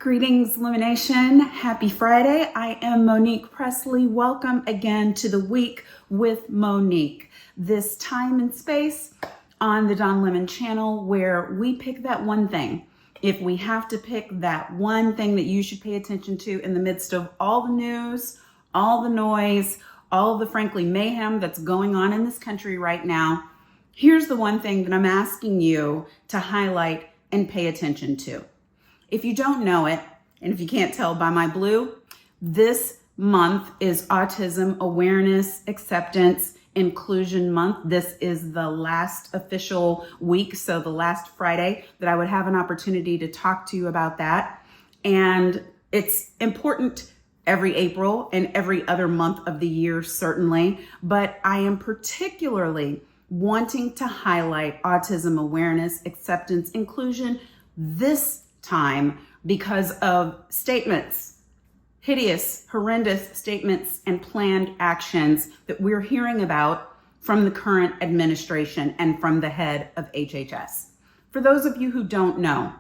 Greetings, Illumination. Happy Friday. I am Monique Pressley. Welcome again to the Week with Monique. This time and space on the Don Lemon channel where we pick that one thing. If we have to pick that one thing that you should pay attention to in the midst of all the news, all the noise, all the frankly mayhem that's going on in this country right now, here's the one thing that I'm asking you to highlight and pay attention to. If you don't know it, and if you can't tell by my blue, this month is Autism Awareness, Acceptance, Inclusion Month. This is the last official week, so the last Friday that I would have an opportunity to talk to you about that. And it's important every April and every other month of the year, certainly, but I am particularly wanting to highlight Autism Awareness, Acceptance, Inclusion this time because of statements, hideous, horrendous statements and planned actions that we're hearing about from the current administration and from the head of HHS. For those of you who don't know,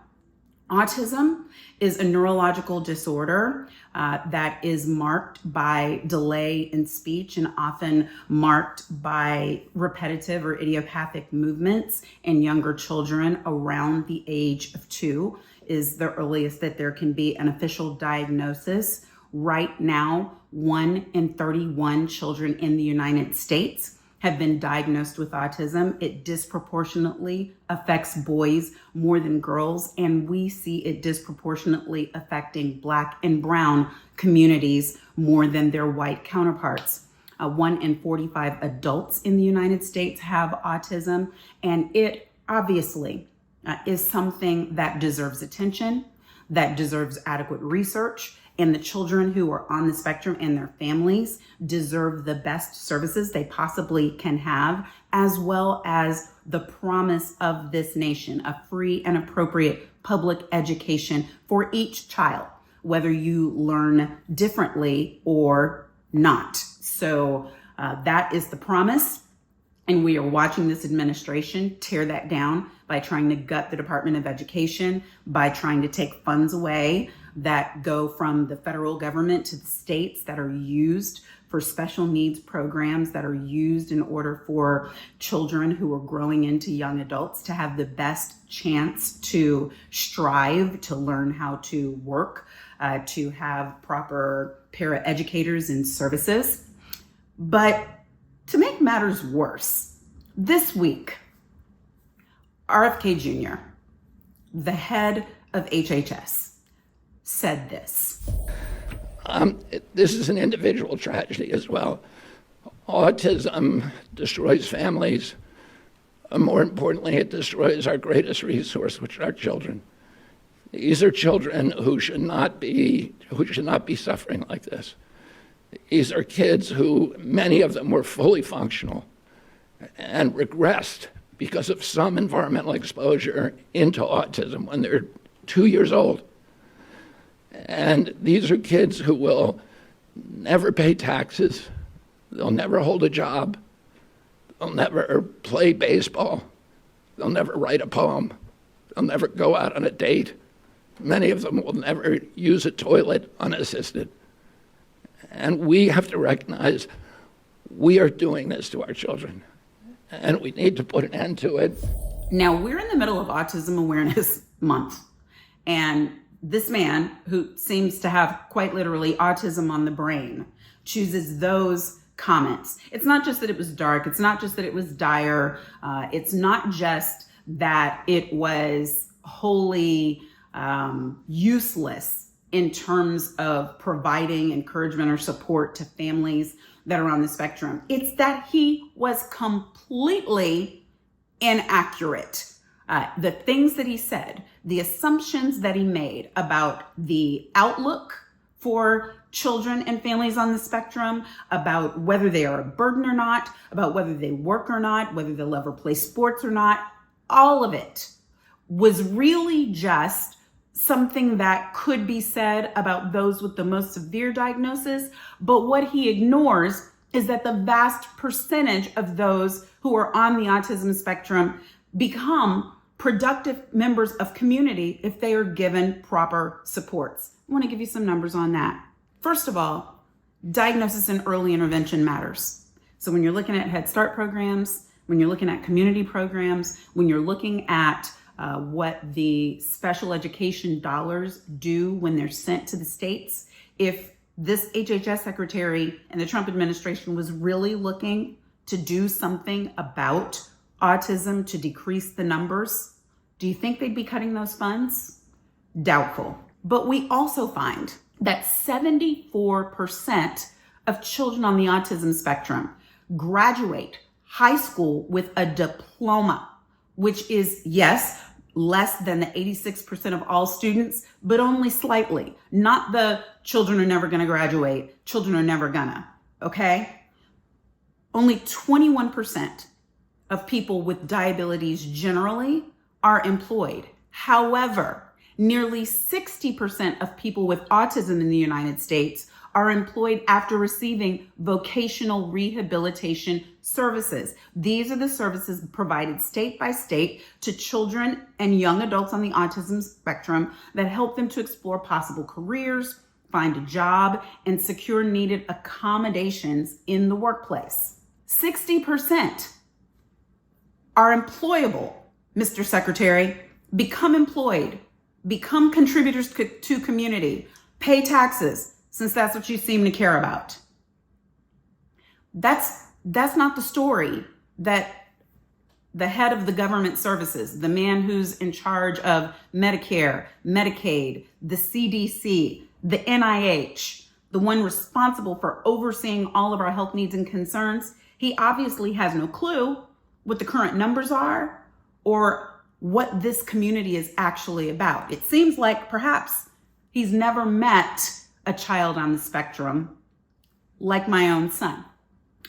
autism is a neurological disorder that is marked by delay in speech and often marked by repetitive or idiopathic movements in younger children around the age of 2 is the earliest that there can be an official diagnosis. Right now, 1 in 31 children in the United States have been diagnosed with autism. It disproportionately affects boys more than girls, and we see it disproportionately affecting Black and Brown communities more than their white counterparts. 1 in 45 adults in the United States have autism, and it obviously is something that deserves attention, that deserves adequate research, and the children who are on the spectrum and their families deserve the best services they possibly can have, as well as the promise of this nation, a free and appropriate public education for each child, whether you learn differently or not. So that is the promise. And we are watching this administration tear that down by trying to gut the Department of Education, by trying to take funds away that go from the federal government to the states that are used for special needs programs, that are used in order for children who are growing into young adults to have the best chance to strive, to learn how to work, to have proper paraeducators and services. But to make matters worse, this week, RFK Jr., the head of HHS, said this. This is an individual tragedy as well. Autism destroys families. More importantly, it destroys our greatest resource, which are our children. These are children who should not be suffering like this. These are kids who, many of them were fully functional and regressed because of some environmental exposure into autism when they're 2 years old. And these are kids who will never pay taxes, they'll never hold a job, they'll never play baseball, they'll never write a poem, they'll never go out on a date. Many of them will never use a toilet unassisted. And we have to recognize we are doing this to our children, and we need to put an end to it. Now, we're in the middle of Autism Awareness Month, and this man, who seems to have quite literally autism on the brain, chooses those comments. It's not just that it was dark. It's not just that it was dire. It's not just that it was wholly useless in terms of providing encouragement or support to families that are on the spectrum. It's that he was completely inaccurate. The things that he said, the assumptions that he made about the outlook for children and families on the spectrum, about whether they are a burden or not, about whether they work or not, whether they'll ever play sports or not, all of it was really just something that could be said about those with the most severe diagnosis. But what he ignores is that the vast percentage of those who are on the autism spectrum become productive members of community if they are given proper supports. I want to give you some numbers on that. First of all, diagnosis and early intervention matters. So when you're looking at Head Start programs, when you're looking at community programs, when you're looking at what the special education dollars do when they're sent to the states, if this HHS secretary and the Trump administration was really looking to do something about autism to decrease the numbers, do you think they'd be cutting those funds? Doubtful. But we also find that 74% of children on the autism spectrum graduate high school with a diploma, which is, yes, less than the 86% of all students, but only slightly. Not the children are never gonna graduate, children are never gonna, okay? Only 21% of people with disabilities generally are employed. However, nearly 60% of people with autism in the United States are employed after receiving vocational rehabilitation services. These are the services provided state by state to children and young adults on the autism spectrum that help them to explore possible careers, find a job, and secure needed accommodations in the workplace. 60% are employable, Mr. Secretary. Become employed, become contributors to community, pay taxes, since that's what you seem to care about. That's not the story that the head of the government services, the man who's in charge of Medicare, Medicaid, the CDC, the NIH, the one responsible for overseeing all of our health needs and concerns, he obviously has no clue what the current numbers are or what this community is actually about. It seems like perhaps he's never met a child on the spectrum like my own son.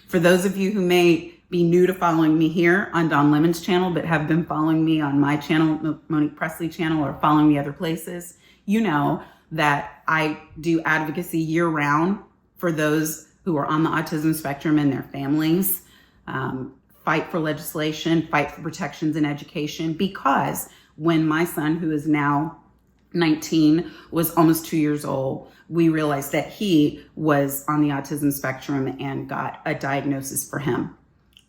For those of you who may be new to following me here on Don Lemon's channel, but have been following me on my channel, Monique Pressley channel, or following me other places, you know that I do advocacy year round for those who are on the autism spectrum and their families, fight for legislation, fight for protections in education, because when my son, who is now 19, was almost 2 years old, we realized that he was on the autism spectrum and got a diagnosis for him.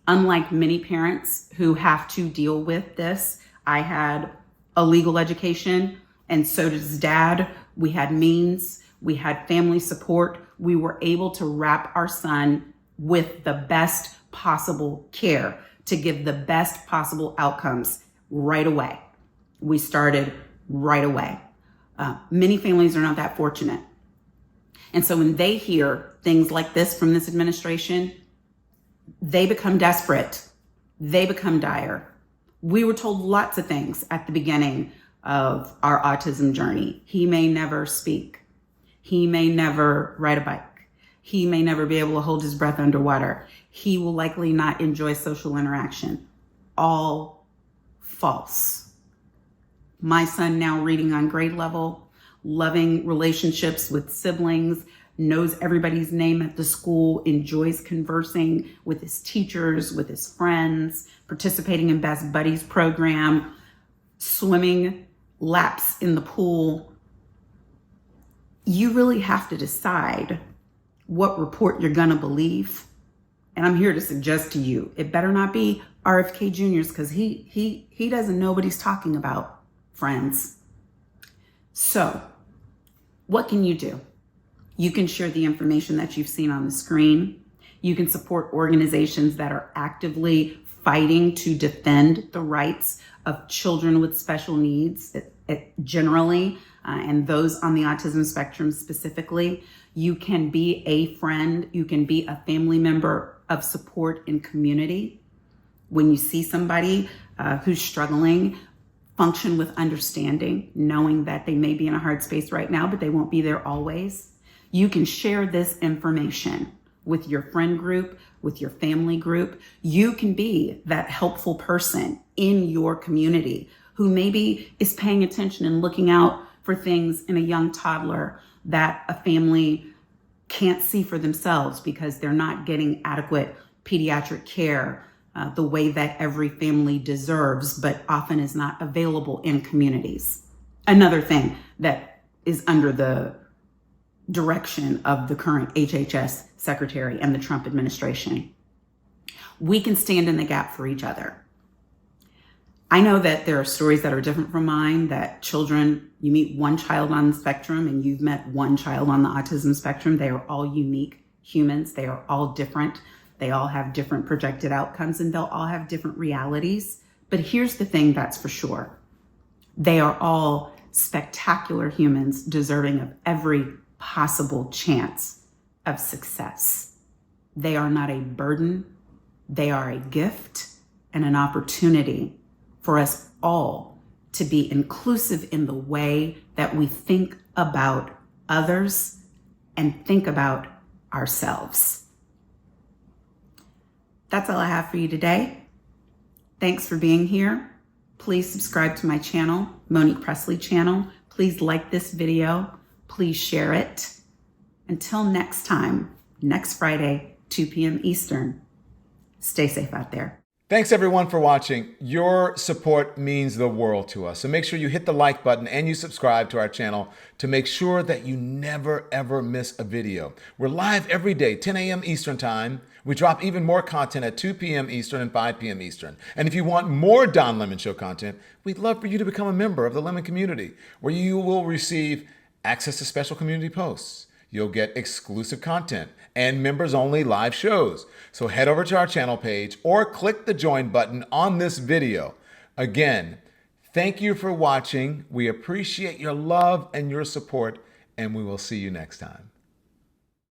Unlike many parents who have to deal with this, I had a legal education, and so did his dad. We had means, we had family support. We were able to wrap our son with the best possible care to give the best possible outcomes right away. We started right away. Many families are not that fortunate. And so when they hear things like this from this administration, they become desperate. They become dire. We were told lots of things at the beginning of our autism journey. He may never speak. He may never ride a bike. He may never be able to hold his breath underwater. He will likely not enjoy social interaction. All false. My son, now reading on grade level, loving relationships with siblings, knows everybody's name at the school, enjoys conversing with his teachers, with his friends, participating in Best Buddies program, swimming laps in the pool. You really have to decide what report you're gonna believe. And I'm here to suggest to you, it better not be RFK Jr.'s, because he doesn't know what he's talking about, friends. So what can you do? You can share the information that you've seen on the screen. You can support organizations that are actively fighting to defend the rights of children with special needs generally, and those on the autism spectrum specifically. You can be a friend. You can be a family member of support and community. When you see somebody who's struggling, function with understanding, knowing that they may be in a hard space right now, but they won't be there always. You can share this information with your friend group, with your family group. You can be that helpful person in your community who maybe is paying attention and looking out for things in a young toddler that a family can't see for themselves because they're not getting adequate pediatric care the way that every family deserves, but often is not available in communities. Another thing that is under the direction of the current HHS secretary and the Trump administration. We can stand in the gap for each other. I know that there are stories that are different from mine, that children, you meet one child on the spectrum and you've met one child on the autism spectrum. They are all unique humans. They are all different. They all have different projected outcomes and they'll all have different realities. But here's the thing that's for sure. They are all spectacular humans deserving of every possible chance of success. They are not a burden. They are a gift and an opportunity for us all to be inclusive in the way that we think about others and think about ourselves. That's all I have for you today. Thanks for being here. Please subscribe to my channel, Monique Pressley channel. Please like this video. Please share it. Until next time, next Friday, 2 p.m. Eastern. Stay safe out there. Thanks everyone for watching. Your support means the world to us. So make sure you hit the like button and you subscribe to our channel to make sure that you never ever miss a video. We're live every day, 10 a.m. Eastern time. We drop even more content at 2 p.m. Eastern and 5 p.m. Eastern. And if you want more Don Lemon Show content, we'd love for you to become a member of the Lemon community, where you will receive access to special community posts. You'll get exclusive content and members-only live shows. So head over to our channel page or click the join button on this video. Again, thank you for watching. We appreciate your love and your support, and we will see you next time.